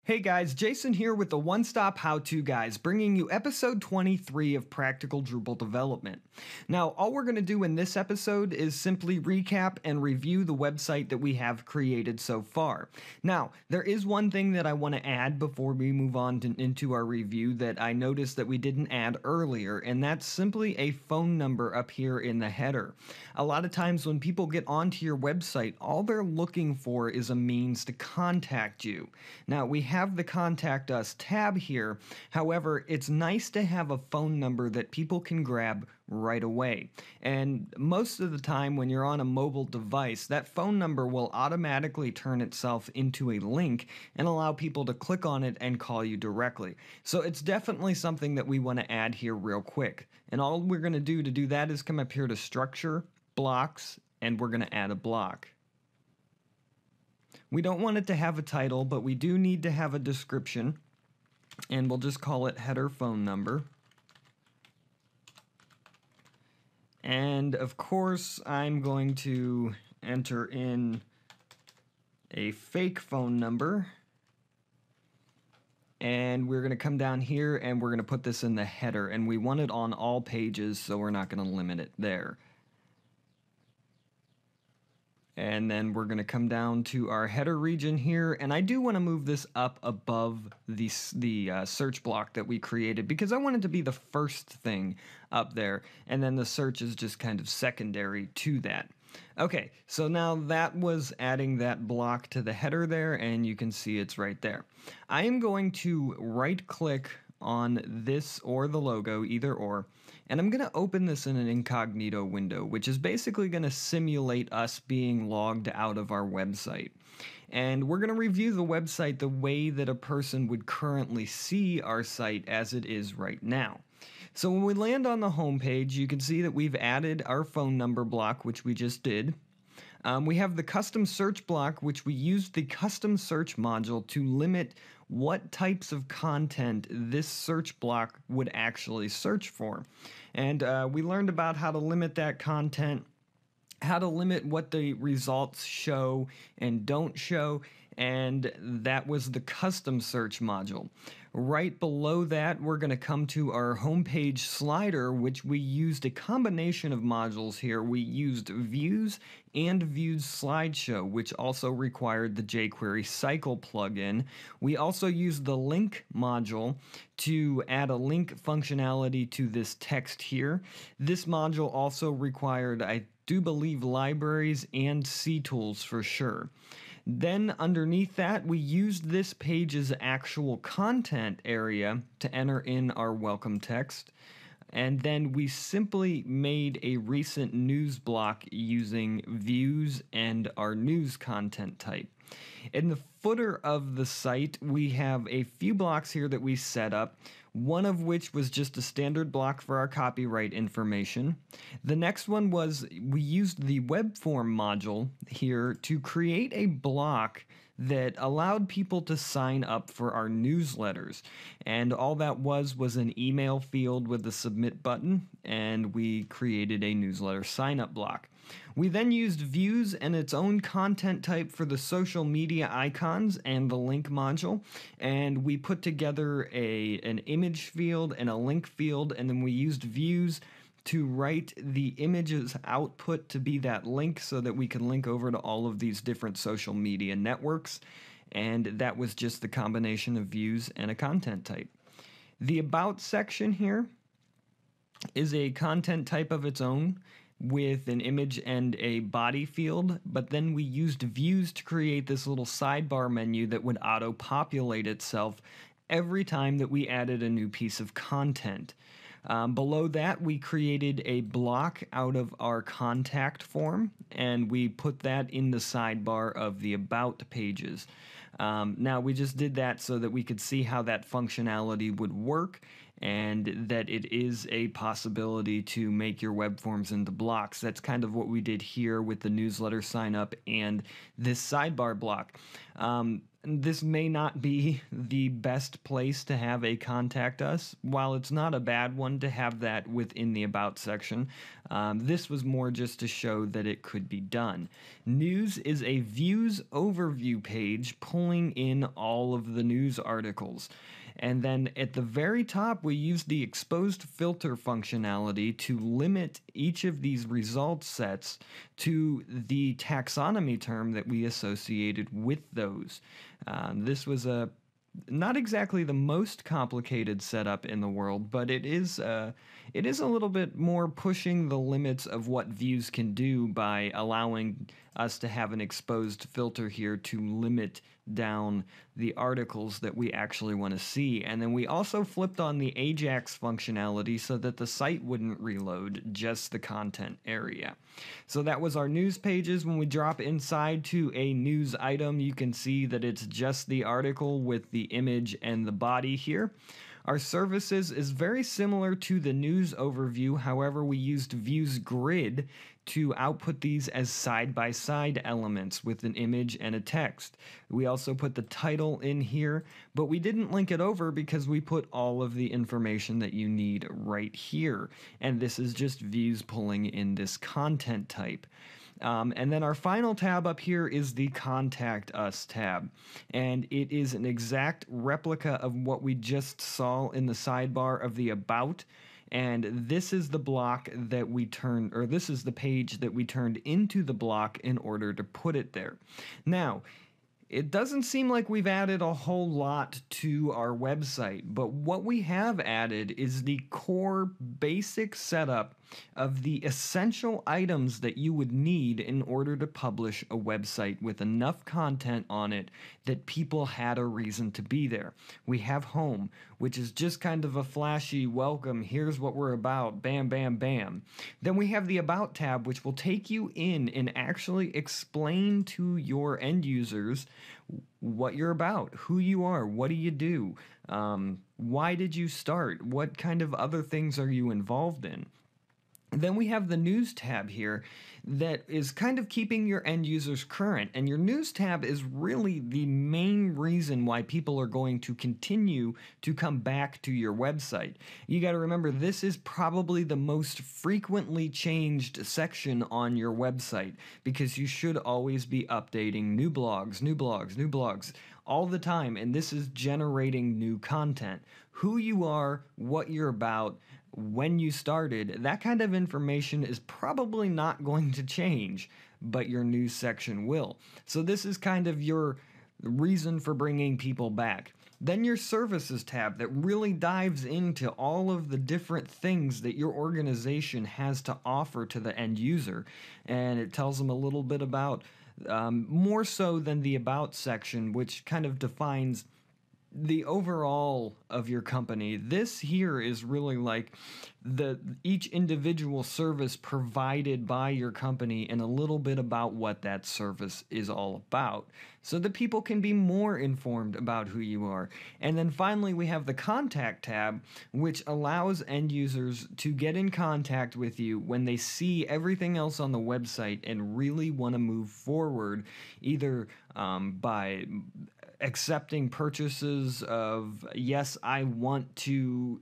Hey guys, Jason here with the One Stop How To Guys, bringing you episode 23 of Practical Drupal Development. Now, all we're going to do in this episode is simply recap and review the website that we have created so far. Now, there is one thing that I want to add before we move on into our review that I noticed that we didn't add earlier, and that's simply a phone number up here in the header. A lot of times when people get onto your website, all they're looking for is a means to contact you. Now, we have the Contact Us tab here. However, it's nice to have a phone number that people can grab right away. And most of the time when you're on a mobile device, that phone number will automatically turn itself into a link and allow people to click on it and call you directly. So it's definitely something that we want to add here real quick. And all we're going to do that is come up here to Structure, Blocks, and we're going to add a block. We don't want it to have a title, but we do need to have a description, and we'll just call it header phone number. And of course, I'm going to enter in a fake phone number, and we're going to come down here and we're going to put this in the header, and we want it on all pages, so we're not going to limit it there. And then we're going to come down to our header region here, and I do want to move this up above the search block that we created because I want it to be the first thing up there, and then the search is just kind of secondary to that. Okay, so now that was adding that block to the header there, and you can see it's right there. I am going to right-click on this or the logo, either or, and I'm going to open this in an incognito window, which is basically going to simulate us being logged out of our website. And we're going to review the website the way that a person would currently see our site as it is right now. So when we land on the home page, you can see that we've added our phone number block, which we just did. We have the custom search block, which we used the custom search module to limit what types of content this search block would actually search for. And we learned about how to limit that content, how to limit what the results show and don't show, and that was the custom search module. Right below that, we're going to come to our homepage slider, which we used a combination of modules here. We used Views and Views Slideshow, which also required the jQuery cycle plugin. We also used the link module to add a link functionality to this text here. This module also required, I do believe, libraries and CTools for sure. Then underneath that, we used this page's actual content area to enter in our welcome text. And then we simply made a recent news block using views and our news content type. In the footer of the site, we have a few blocks here that we set up, one of which was just a standard block for our copyright information. The next one was we used the web form module here to create a block that allowed people to sign up for our newsletters. And all that was an email field with a submit button, and we created a newsletter sign up block. We then used views and its own content type for the social media icons and the link module, and we put together an image field and a link field, and then we used views to write the image's output to be that link so that we can link over to all of these different social media networks, and that was just the combination of views and a content type. The About section here is a content type of its own, with an image and a body field, but then we used views to create this little sidebar menu that would auto-populate itself every time that we added a new piece of content. Below that, we created a block out of our contact form, and we put that in the sidebar of the About pages. Now, we just did that so that we could see how that functionality would work, and that it is a possibility to make your web forms into blocks. That's kind of what we did here with the newsletter sign up and this sidebar block. this may not be the best place to have a contact us. While it's not a bad one to have that within the about section, this was more just to show that it could be done. News is a views overview page pulling in all of the news articles. And then at the very top, we use the exposed filter functionality to limit each of these result sets to the taxonomy term that we associated with those. This was not exactly the most complicated setup in the world, but it is a little bit more pushing the limits of what views can do by allowing us to have an exposed filter here to limit down the articles that we actually want to see. And then we also flipped on the Ajax functionality so that the site wouldn't reload, just the content area. So that was our news pages. When we drop inside to a news item, you can see that it's just the article with the image and the body here. Our services is very similar to the news overview. However, we used views grid to output these as side-by-side elements with an image and a text. We also put the title in here, but we didn't link it over because we put all of the information that you need right here. And this is just views pulling in this content type. And then our final tab up here is the Contact Us tab. And it is an exact replica of what we just saw in the sidebar of the About. And this is the block that we turned, or this is the page that we turned into the block in order to put it there. Now, it doesn't seem like we've added a whole lot to our website, but what we have added is the core basic setup of the essential items that you would need in order to publish a website with enough content on it that people had a reason to be there. We have home, which is just kind of a flashy welcome, here's what we're about, bam, bam, bam. Then we have the About tab, which will take you in and actually explain to your end users what you're about, who you are, what do you do, why did you start, what kind of other things are you involved in. Then we have the News tab here that is kind of keeping your end users current. And your News tab is really the main reason why people are going to continue to come back to your website. You got to remember, this is probably the most frequently changed section on your website because you should always be updating new blogs, new blogs, new blogs all the time. And this is generating new content. Who you are, what you're about, when you started, that kind of information is probably not going to change, but your news section will. So this is kind of your reason for bringing people back. Then your Services tab that really dives into all of the different things that your organization has to offer to the end user, and it tells them a little bit about, more so than the About section, which kind of defines the overall of your company. This here is really like each individual service provided by your company and a little bit about what that service is all about so that people can be more informed about who you are. And then finally we have the Contact tab, which allows end users to get in contact with you when they see everything else on the website and really want to move forward, either by accepting purchases of, yes, I want to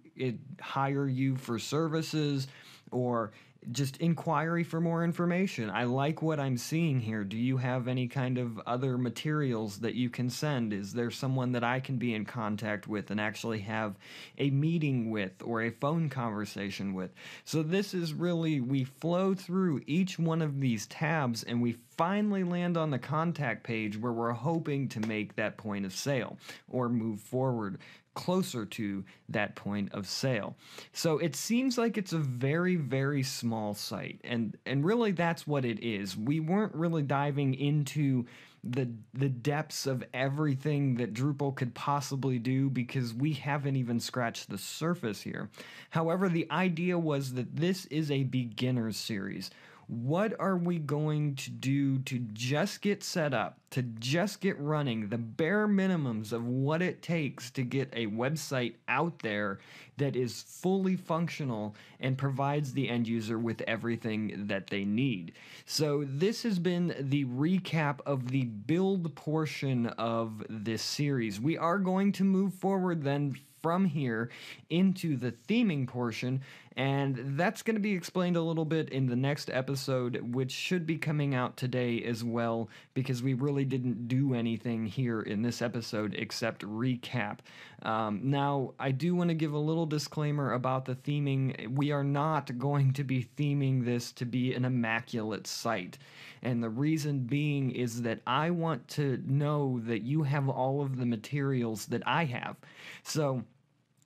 hire you for services, or just inquiry for more information. I like what I'm seeing here. Do you have any kind of other materials that you can send? Is there someone that I can be in contact with and actually have a meeting with or a phone conversation with? So this is really, we flow through each one of these tabs and we finally land on the contact page where we're hoping to make that point of sale or move forward closer to that point of sale. So it seems like it's a very, very small site, and really that's what it is. We weren't really diving into the depths of everything that Drupal could possibly do because we haven't even scratched the surface here. However, the idea was that this is a beginner's series. What are we going to do to just get set up, to just get running, the bare minimums of what it takes to get a website out there that is fully functional and provides the end user with everything that they need. So this has been the recap of the build portion of this series. We are going to move forward then from here into the theming portion, and that's going to be explained a little bit in the next episode, which should be coming out today as well, because we really didn't do anything here in this episode except recap. Now, I do want to give a little disclaimer about the theming. We are not going to be theming this to be an immaculate site. And the reason being is that I want to know that you have all of the materials that I have. So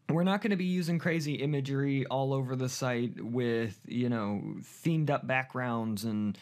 we're not going to be using crazy imagery all over the site with, themed up backgrounds and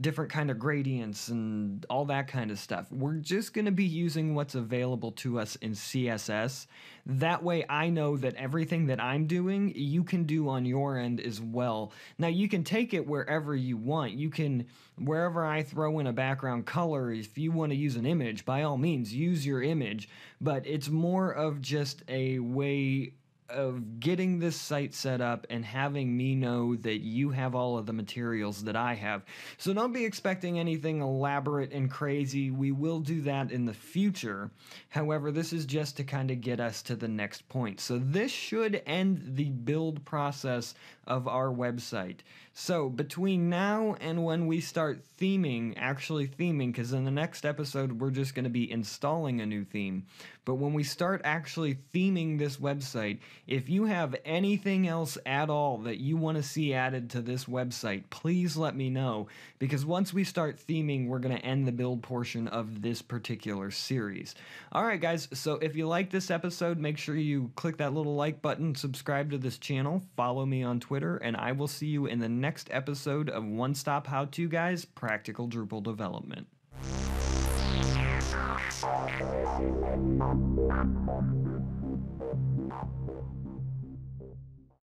different kind of gradients and all that kind of stuff. We're just going to be using what's available to us in CSS. That way I know that everything that I'm doing, you can do on your end as well. Now you can take it wherever you want. You can, wherever I throw in a background color, if you want to use an image, by all means, use your image. But it's more of just a way of getting this site set up and having me know that you have all of the materials that I have. So don't be expecting anything elaborate and crazy. We will do that in the future. However, this is just to kind of get us to the next point. So this should end the build process of our website. So between now and when we start theming, actually theming, because in the next episode we're just going to be installing a new theme. But when we start actually theming this website, if you have anything else at all that you want to see added to this website, please let me know, because once we start theming, we're going to end the build portion of this particular series. All right, guys, so if you like this episode, make sure you click that little like button, subscribe to this channel, follow me on Twitter, and I will see you in the next episode of One Stop How To Guys Practical Drupal Development.